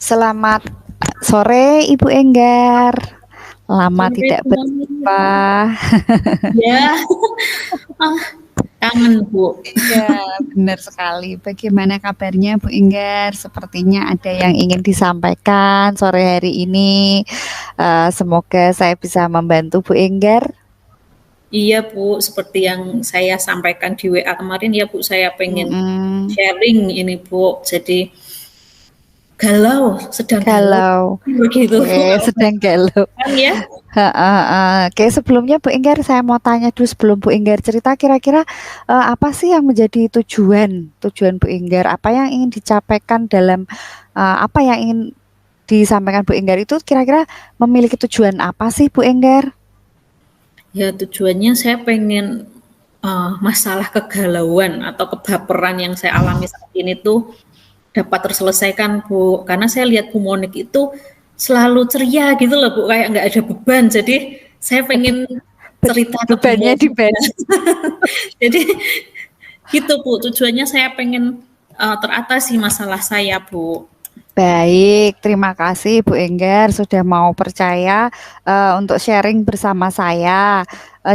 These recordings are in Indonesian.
Selamat sore Ibu Enggar. Lama Sore tidak semuanya. berjumpa. Ya, ah, kangen Bu. Iya, benar sekali. Bagaimana kabarnya Bu Enggar? Sepertinya ada yang ingin disampaikan sore hari ini. Semoga saya bisa membantu Bu Enggar. Iya Bu, seperti yang saya sampaikan di WA kemarin ya Bu, saya pengen Mm-mm. sharing ini Bu. Jadi galau, sedang galau Galau. begitu Bu. Oke, Kalau sedang galau. kan ya. Heeh, heeh. Oke, sebelumnya Bu Enggar saya mau tanya dulu sebelum Bu Enggar cerita kira-kira apa sih yang menjadi tujuan Bu Enggar? Apa yang ingin dicapaikan dalam apa yang ingin disampaikan Bu Enggar itu kira-kira memiliki tujuan apa sih Bu Enggar? Ya tujuannya saya pengen masalah kegalauan atau kebaperan yang saya alami saat ini tuh dapat terselesaikan Bu. Karena saya lihat Bu Monik itu selalu ceria gitu loh Bu, kayak nggak ada beban. Jadi saya pengen cerita ke Bu Bebannya di Monik. bed. Jadi gitu Bu, tujuannya saya pengen teratasi masalah saya Bu. Baik, terima kasih Bu Enggar sudah mau percaya untuk sharing bersama saya.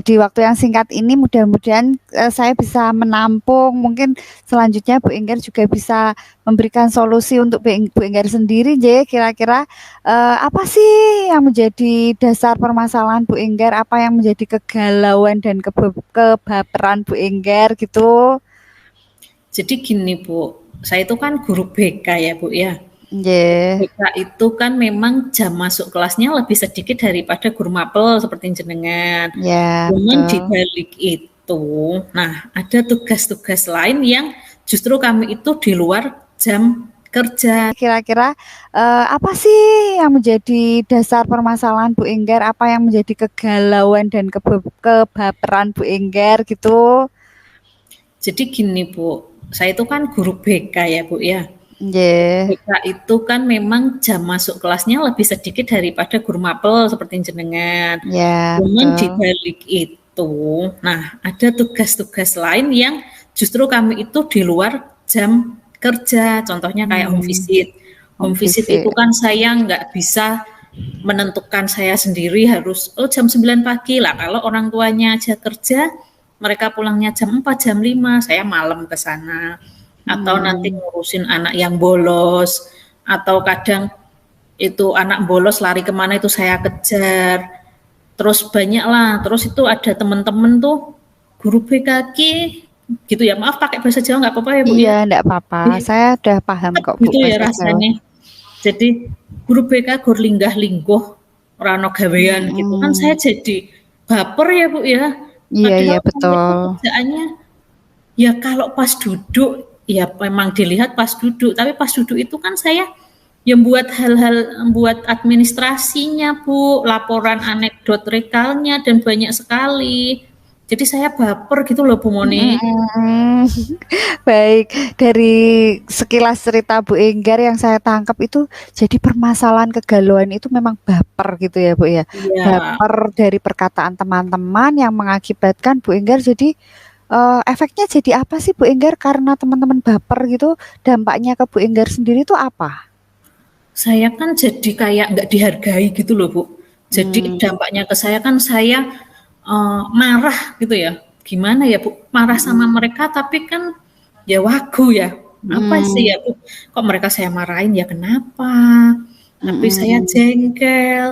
Di waktu yang singkat ini mudah-mudahan saya bisa menampung, mungkin selanjutnya Bu Enggar juga bisa memberikan solusi untuk Bu Enggar sendiri, kira-kira apa sih yang menjadi dasar permasalahan Bu Enggar, apa yang menjadi kegalauan dan kebaperan Bu Enggar gitu. Jadi gini Bu, saya itu kan guru BK ya Bu ya. Nggih. BK itu kan memang jam masuk kelasnya lebih sedikit daripada guru mapel seperti jenengan. Ya, Cuman di betul. balik itu, nah ada tugas-tugas lain yang justru kami itu di luar jam kerja. Kira-kira apa sih yang menjadi dasar permasalahan Bu Enggar? Apa yang menjadi kegalauan dan kebaperan Bu Enggar gitu? Jadi gini Bu, saya itu kan guru BK ya Bu ya. Nggih. BK itu kan memang jam masuk kelasnya lebih sedikit daripada guru mapel seperti jenengan. Ya, Cuman di betul. balik itu, nah ada tugas-tugas lain yang justru kami itu di luar jam kerja. Contohnya kayak home Hmm, visit. Home home visit itu visit. kan saya nggak bisa menentukan saya sendiri harus jam 9 pagi lah. Kalau orang tuanya aja kerja, mereka pulangnya jam 4, jam 5, saya malam ke sana. Atau nanti Hmm, ngurusin anak yang bolos, atau kadang itu anak bolos lari kemana itu saya kejar. Terus banyak lah, terus itu ada teman-teman tuh guru BKK gitu ya, maaf pakai bahasa Jawa nggak apa-apa ya Bu iya, ya? enggak apa-apa. Saya udah paham kok Bu Gitu ya bahasa Jawa. rasanya. Jadi guru BK gur linggah lingguh rano gawean gitu kan saya Hmm, jadi baper ya Bu ya. iya, iya Padahal saya itu betul. kerjaannya ya kalau pas duduk ya memang dilihat pas duduk, tapi pas duduk itu kan saya yang buat hal-hal buat administrasinya Bu, laporan anekdot rekalnya dan banyak sekali. Jadi saya baper gitu loh Bu Moni. Mm, baik, dari sekilas cerita Bu Enggar yang saya tangkap itu jadi permasalahan kegalauan itu memang baper gitu ya Bu ya. Iya, Baper dari perkataan teman-teman yang mengakibatkan Bu Enggar jadi efeknya jadi apa sih Bu Enggar karena teman-teman baper gitu, dampaknya ke Bu Enggar sendiri itu apa? saya kan jadi kayak nggak dihargai gitu loh Bu. Jadi Hmm, dampaknya ke saya kan saya marah gitu ya. Gimana ya Bu? Marah sama mm, mereka tapi kan ya wagu ya. Apa sih mm, ya Bu? Kok mereka saya marahin ya kenapa? Tapi saya mm. jengkel.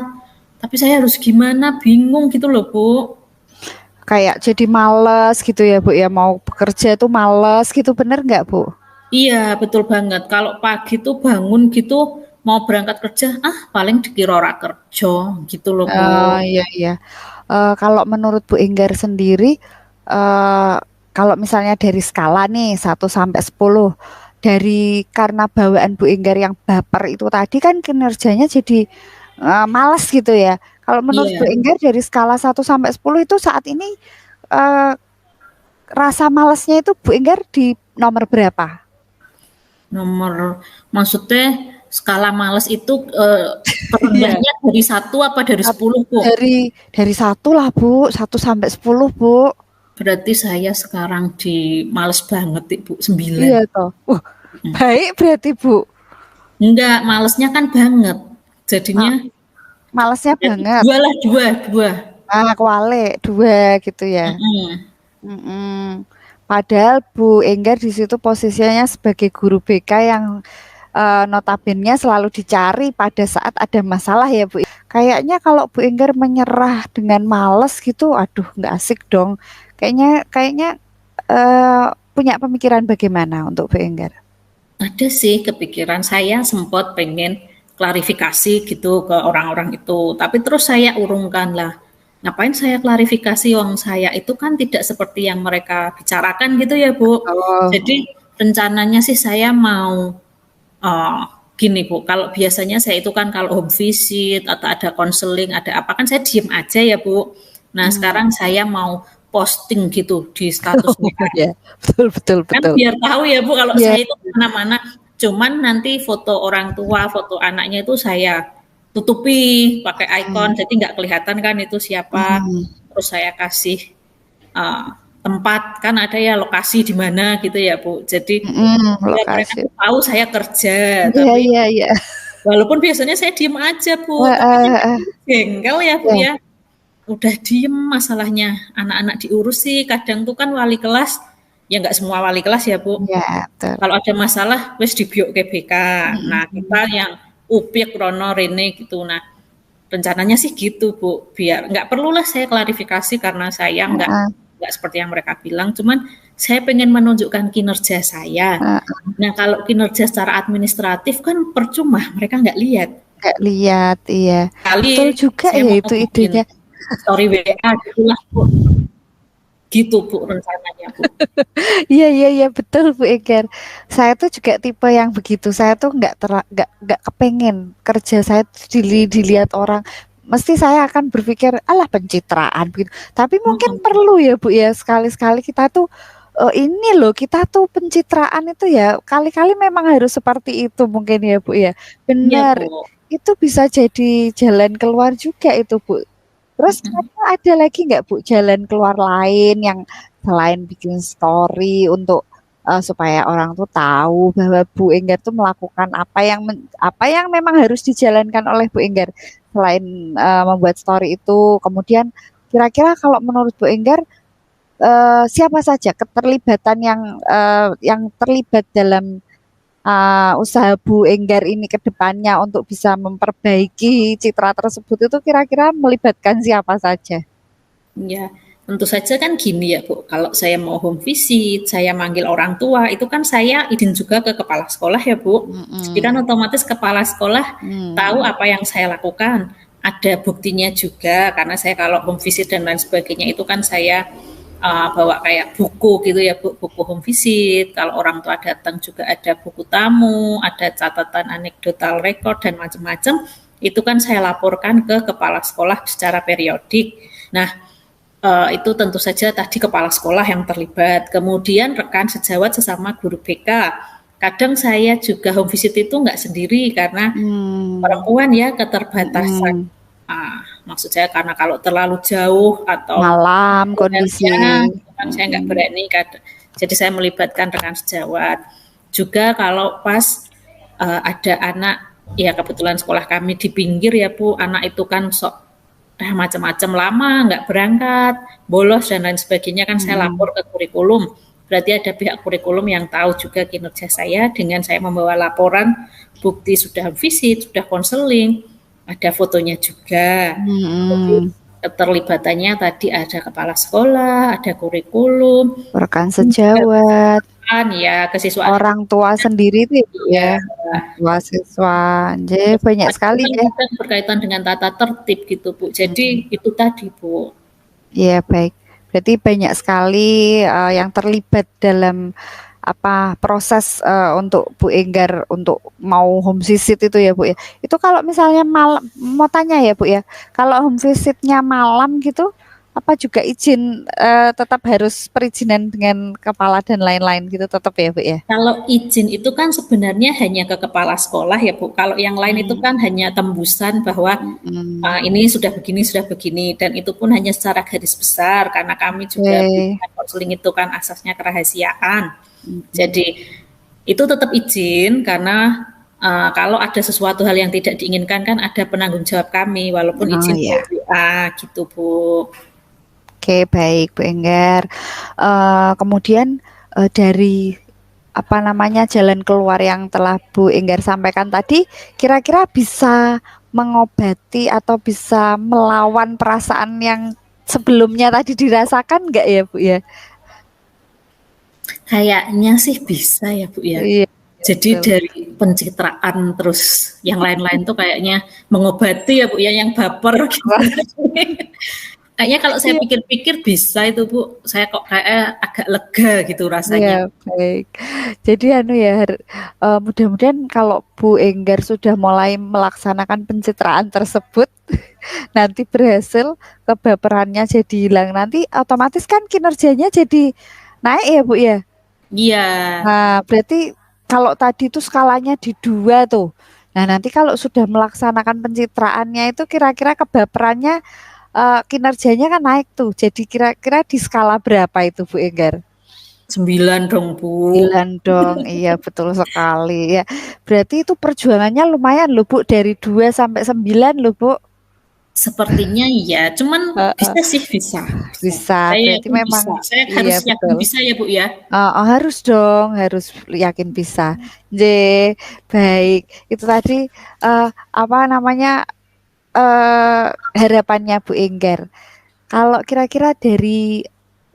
Tapi saya harus gimana? Bingung gitu loh Bu. Kayak jadi males gitu ya Bu ya, mau bekerja tuh males gitu, bener nggak Bu? Iya, betul banget. Kalau pagi tuh bangun gitu mau berangkat kerja, paling dikira ora kerja gitu loh Bu. Oh, iya, iya. Kalau menurut Bu Enggar sendiri, eee, kalau misalnya dari skala nih 1 sampai 10, dari karena bawaan Bu Enggar yang baper itu tadi kan kinerjanya jadi, males gitu ya. Kalau menurut Bu Iya. Enggar dari skala 1 sampai 10 itu saat ini, eee, rasa malesnya itu Bu Enggar di nomor berapa? Nomor maksudnya skala males itu, Iya. terendahnya dari 1 apa dari Sat 10, Bu? dari 1 lah Bu, 1 sampai 10 Bu. Berarti saya sekarang di males banget, Ibu, 9. Iya toh. Mhm. Baik berarti Bu. Enggak, malesnya kan banget. Ma Jadinya malesnya ya banget. 2 lah, 2 2. Ah, kualik 2 gitu ya? Mhm. Mhm. Padahal Bu Enggar di situ posisinya sebagai guru BK yang, notabene selalu dicari pada saat ada masalah ya, Bu. Kayaknya kalau Bu Enggar menyerah dengan males gitu, aduh nggak asik dong. Kayaknya kayaknya, punya pemikiran bagaimana untuk Bu Enggar? Ada sih kepikiran, saya sempat pengen klarifikasi gitu ke orang-orang itu, tapi terus saya urungkan lah. Ngapain saya klarifikasi, wong saya itu kan tidak seperti yang mereka bicarakan gitu ya Bu. Oh, Jadi rencananya sih saya mau Oh, gini Bu, kalau biasanya saya itu kan kalau home visit atau ada konseling, ada apa kan saya diem aja ya Bu. Nah mmm. sekarang saya mau posting gitu di status Oh WA. ya, betul betul Kan betul. biar tahu ya Bu kalau Iya, saya itu kemana-mana. Cuman nanti foto orang tua, foto anaknya itu saya tutupi pakai mhm, icon, jadi nggak kelihatan kan itu siapa. mhm, Terus saya kasih uh, tempat, kan ada ya lokasi di mana gitu ya Bu. Jadi biar mereka lokasi. tuh tahu saya kerja, Iya tapi iya iya. walaupun biasanya saya diem aja Bu, tapi Heeh kan heeh. jengkel ya Bu Iya ya. Udah diem masalahnya, anak-anak diurus sih, kadang tuh kan wali kelas, ya nggak semua wali kelas ya Bu, iya, betul. kalau ada masalah wis dibiuk ke BK. Mhm Nah kita mhm. yang upiek rono rene gitu. Nah rencananya sih gitu Bu, biar nggak perlulah saya klarifikasi karena saya Heeh nggak seperti yang mereka bilang, cuman saya pengen menunjukkan kinerja saya. heeh. Nah kalau kinerja secara administratif kan percuma, mereka nggak lihat. Nggak lihat, iya. Kali Betul juga saya ya mau itu bikin idenya. story WA gitulah Bu, gitu Bu rencananya Bu. Iya iya iya, betul Bu Eger. Saya tuh juga tipe yang begitu. Saya tuh nggak kepengen kerja saya tuh dilihat orang. Mesti saya akan berpikir, alah pencitraan begitu. Tapi mungkin Mhm. perlu ya Bu ya sekali-sekali kita tuh ini loh kita tuh pencitraan itu ya kali-kali memang harus seperti itu mungkin ya Bu ya. Iya Benar. Bu. Itu bisa jadi jalan keluar juga itu Bu. Terus Mhm. kira ada lagi nggak Bu jalan keluar lain yang selain bikin story untuk, supaya orang tuh tahu bahwa Bu Enggar tuh melakukan apa yang memang harus dijalankan oleh Bu Enggar, selain, membuat story itu. Kemudian kira-kira kalau menurut Bu Enggar, siapa saja keterlibatan yang terlibat dalam, usaha Bu Enggar ini ke depannya untuk bisa memperbaiki citra tersebut itu kira-kira melibatkan siapa saja? Ya, tentu saja kan gini ya Bu, kalau saya mau home visit, saya manggil orang tua, itu kan saya izin juga ke kepala sekolah ya Bu. Jadi kan Mhm, otomatis kepala sekolah tahu mmm, apa yang saya lakukan. Ada buktinya juga, karena saya kalau home visit dan lain sebagainya itu kan saya bawa kayak buku gitu ya Bu, buku home visit. Kalau orang tua datang juga ada buku tamu, ada catatan anekdotal record dan macam-macam. Itu kan saya laporkan ke kepala sekolah secara periodik. Nah, itu tentu saja tadi kepala sekolah yang terlibat. Kemudian rekan sejawat sesama guru BK. Kadang saya juga home visit itu nggak sendiri karena mmm, perempuan ya keterbatasan. mhm, Maksud saya karena kalau terlalu jauh atau malam kondisi, ya, itu kan saya nggak mhm, berani. Jadi saya melibatkan rekan sejawat. Juga kalau pas ada anak, ya kebetulan sekolah kami di pinggir ya Bu, anak itu kan sok macam-macam lama nggak berangkat, bolos dan lain sebagainya kan saya mhm, lapor ke kurikulum. Berarti ada pihak kurikulum yang tahu juga kinerja saya dengan saya membawa laporan bukti sudah visit, sudah konseling, ada fotonya juga. Jadi mhm, keterlibatannya tadi ada kepala sekolah, ada kurikulum, rekan juga sejawat, kesiswaan ya, kesiswaan itu orang tua sendiri tuh ya, Bu, ya, ya. orang tua siswa, anjir banyak Kesiswaan itu sekali kan ya, kadang berkaitan dengan tata tertib gitu Bu. Jadi mhm, itu tadi Bu. iya baik. Berarti banyak sekali, yang terlibat dalam apa, proses, untuk Bu Enggar untuk mau home visit itu ya, Bu, ya. Itu kalau misalnya malam mau tanya ya, Bu, ya, kalau home visit-nya malam gitu, apa juga izin, tetap harus perizinan dengan kepala dan lain-lain gitu tetap ya, Bu, ya? Kalau izin itu kan sebenarnya hanya ke kepala sekolah ya Bu. Kalau yang lain itu Mmm, kan hanya tembusan bahwa mhm. ini sudah begini dan itu pun hanya secara garis besar karena kami juga Oke, konseling itu kan asasnya kerahasiaan. mhm. Jadi itu tetap izin karena Kalau ada sesuatu hal yang tidak diinginkan kan ada penanggung jawab kami, walaupun Oh izin ya. by WA gitu, Bu. Oke, baik Bu Enggar. Kemudian dari apa namanya jalan keluar yang telah Bu Enggar sampaikan tadi, kira-kira bisa mengobati atau bisa melawan perasaan yang sebelumnya tadi dirasakan nggak ya Bu ya? Kayaknya sih bisa ya, Bu, ya. Iya, Jadi betul. dari pencitraan terus yang lain-lain tuh kayaknya mengobati ya, Bu, ya, yang baper gitu. Wah, Kayaknya kalau saya iya, pikir-pikir bisa itu, Bu. Saya kok kayak agak lega gitu iya, rasanya. baik. Jadi anu ya, mudah-mudahan kalau Bu Enggar sudah mulai melaksanakan pencitraan tersebut, nanti berhasil, kebaperannya jadi hilang. Nanti otomatis kan kinerjanya jadi naik ya Bu ya. Iya, Nah, berarti kalau tadi itu skalanya di 2 tuh. Nah, nanti kalau sudah melaksanakan pencitraannya itu kira-kira kebaperannya, kinerjanya kan naik tuh. Jadi kira-kira di skala berapa itu Bu Enggar? 9 dong, Bu. 9 dong, iya betul sekali ya. Berarti itu perjuangannya lumayan loh Bu, dari 2 sampai 9 loh Bu. Sepertinya iya, cuman Heeh, bisa sih, bisa bisa. bisa, Saya berarti yakin memang bisa. Saya iya harus yakin betul. bisa ya, Bu, ya. Harus dong, harus yakin bisa. J, baik. Itu tadi apa namanya harapannya Bu Enggar. Kalau kira-kira dari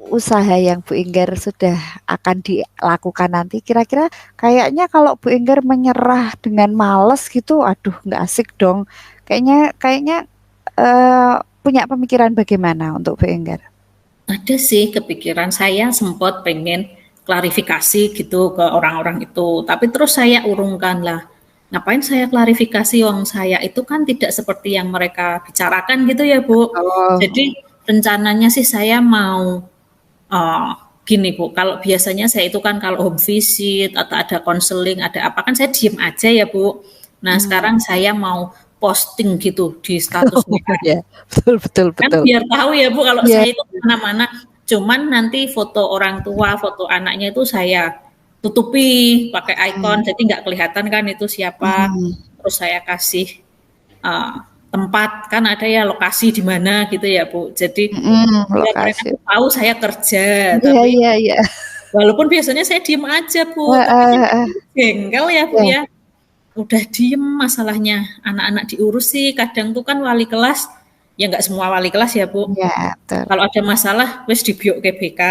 usaha yang Bu Enggar sudah akan dilakukan nanti, kira-kira kayaknya kalau Bu Enggar menyerah dengan males gitu, aduh nggak asik dong. Kayaknya kayaknya eh, punya pemikiran bagaimana untuk Bu Enggar? Ada sih kepikiran, saya sempat pengen klarifikasi gitu ke orang-orang itu, tapi terus saya urungkan lah. Ngapain saya klarifikasi, wong saya itu kan tidak seperti yang mereka bicarakan gitu ya, Bu. Oh, Jadi rencananya sih saya mau oh, gini, Bu, kalau biasanya saya itu kan kalau home visit atau ada konseling, ada apa kan saya diem aja ya, Bu. Nah, hmm. sekarang saya mau posting gitu di status Oh WA. ya, betul betul Kan betul. biar tahu ya, Bu, kalau Iya. saya itu kemana mana. Cuman nanti foto orang tua, foto anaknya itu saya tutupi pakai Hmm. ikon, jadi nggak kelihatan kan itu siapa. Hmm. Terus saya kasih uh, tempat, kan ada ya lokasi di mana gitu ya, Bu. Jadi biar mereka Lokasi. tuh tahu saya kerja, Iya tapi iya iya. walaupun biasanya saya diem aja, Bu, Eh, tapi kan eh, eh. jengkel ya, Bu, Ya, ya. Udah diem masalahnya, anak-anak diurus sih, kadang tuh kan wali kelas, ya nggak semua wali kelas ya, Bu. iya, betul. Kalau ada masalah, wis dibiok ke BK.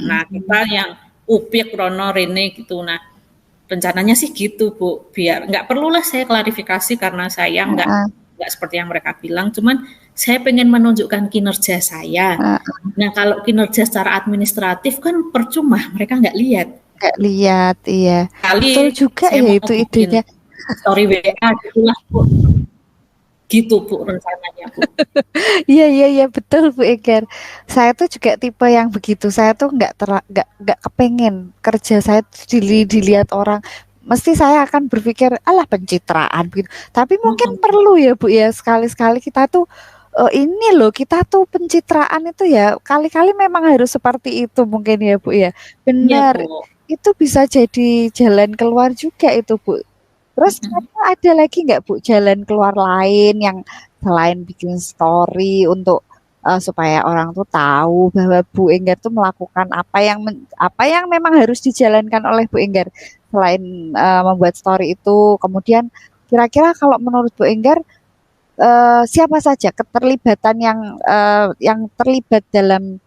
Nah, kita Mm-mm. yang upiek, rono, rene gitu. Nah, rencananya sih gitu, Bu. Biar nggak perlulah saya klarifikasi karena saya Heeh, nggak seperti yang mereka bilang. Cuman saya pengen menunjukkan kinerja saya. heeh. Nah, kalau kinerja secara administratif kan percuma, mereka nggak lihat. Nggak lihat, iya. Kali Betul juga saya ya mau itu bikin idenya. story WA gitulah, Bu. Gitu, Bu, rencananya, Bu. Iya iya iya betul Bu Eger. Saya tuh juga tipe yang begitu. Saya tuh nggak kepengen kerja saya tuh dilihat orang. Mesti saya akan berpikir, alah pencitraan gitu. Tapi mungkin Mhm. perlu ya Bu ya sekali-sekali kita tuh ini loh kita tuh pencitraan itu ya kali-kali memang harus seperti itu mungkin ya Bu ya. Iya, Benar. Bu. Itu bisa jadi jalan keluar juga itu Bu. Terus Mhm. kira ada lagi nggak Bu jalan keluar lain yang selain bikin story untuk supaya orang tuh tahu bahwa Bu Enggar tuh melakukan apa yang memang harus dijalankan oleh Bu Enggar selain membuat story itu. Kemudian kira-kira kalau menurut Bu Enggar siapa saja keterlibatan yang terlibat dalam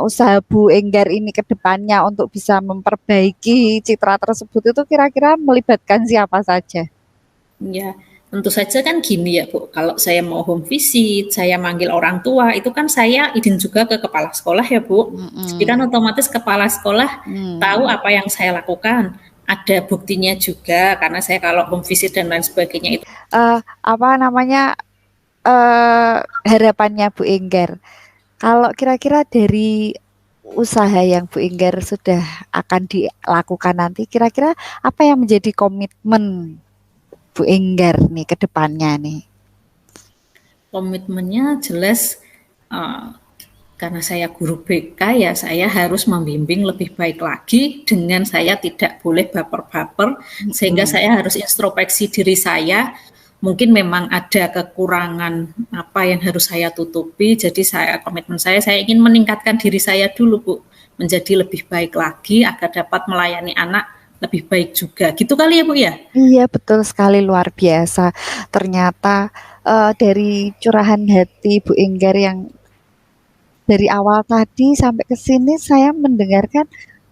usaha Bu Enggar ini ke depannya untuk bisa memperbaiki citra tersebut itu kira-kira melibatkan siapa saja? Ya, tentu saja kan gini ya, Bu, kalau saya mau home visit, saya manggil orang tua, itu kan saya izin juga ke kepala sekolah ya, Bu. Jadi kan Mhm. otomatis kepala sekolah tahu Mmm. apa yang saya lakukan. Ada buktinya juga, karena saya kalau home visit dan lain sebagainya itu. Apa namanya, harapannya Bu Enggar, kalau kira-kira dari usaha yang Bu Enggar sudah akan dilakukan nanti, kira-kira apa yang menjadi komitmen Bu Enggar nih ke depannya nih? Komitmennya jelas, karena saya guru BK ya saya harus membimbing lebih baik lagi dengan saya tidak boleh baper-baper, sehingga Mhm. saya harus introspeksi diri saya, mungkin memang ada kekurangan apa yang harus saya tutupi, jadi komitmen saya ingin meningkatkan diri saya dulu Bu, menjadi lebih baik lagi agar dapat melayani anak lebih baik juga, gitu kali ya Bu ya? Iya betul sekali, luar biasa. Ternyata dari curahan hati Bu Enggar yang dari awal tadi sampai ke sini saya mendengarkan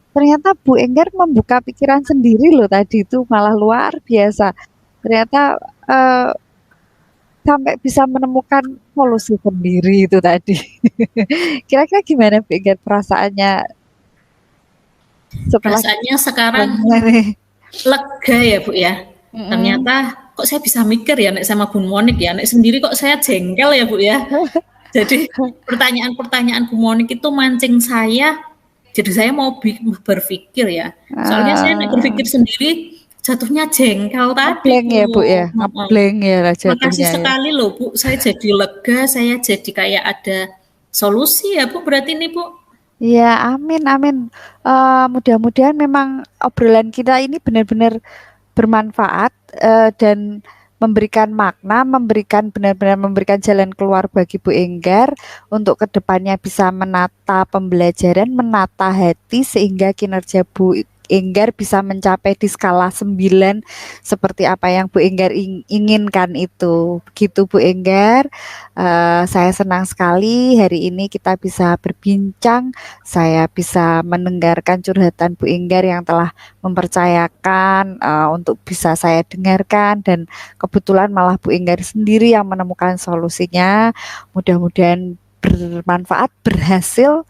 ternyata Bu Enggar membuka pikiran sendiri loh tadi itu malah luar biasa. Ternyata eh, sampai bisa menemukan solusi sendiri itu tadi. Kira-kira gimana Bu Enggar perasaannya setelah Perasaannya sekarang ini? lega ya Bu ya, Mm-mm. ternyata kok saya bisa mikir ya nek sama Bu Monik ya, nek sendiri kok saya jengkel ya Bu ya. Jadi pertanyaan-pertanyaan Bu Monik itu mancing saya, jadi saya mau berpikir ya. Soalnya saya nek Ah, berpikir sendiri jatuhnya jengkel tadi ngeblank ya Bu ya, Bu. ngeblank ya lah Makasih jatuhnya ya. sekali loh Bu, saya jadi lega, saya jadi kayak ada solusi ya Bu berarti ini Bu. Iya, amin amin. Mudah-mudahan memang obrolan kita ini benar-benar bermanfaat, dan memberikan makna, benar-benar memberikan jalan keluar bagi Bu Enggar untuk kedepannya bisa menata pembelajaran, menata hati sehingga kinerja Bu Enggar bisa mencapai di skala 9 seperti apa yang Bu Enggar inginkan itu. Begitu Bu Enggar. Saya senang sekali hari ini kita bisa berbincang, saya bisa mendengarkan curhatan Bu Enggar yang telah mempercayakan untuk bisa saya dengarkan dan kebetulan malah Bu Enggar sendiri yang menemukan solusinya. Mudah-mudahan bermanfaat, berhasil,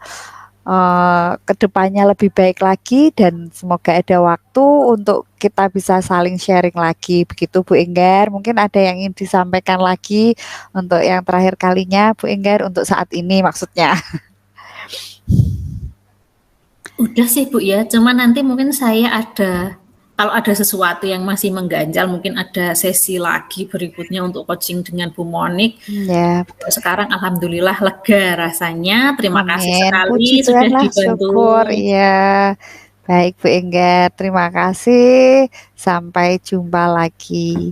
kedepannya lebih baik lagi dan semoga ada waktu untuk kita bisa saling sharing lagi. Begitu Bu Enggar, mungkin ada yang ingin disampaikan lagi untuk yang terakhir kalinya Bu Enggar untuk saat ini maksudnya. Udah sih Bu ya, cuma nanti mungkin saya kalau ada sesuatu yang masih mengganjal, mungkin ada sesi lagi berikutnya untuk coaching dengan Bu Monik. Ya, Sekarang alhamdulillah lega rasanya, terima kasih amin. sekali Puji Tuhan sudah lah, dibantu. syukur. Iya. Baik, Bu Enggar. Terima kasih. Sampai jumpa lagi.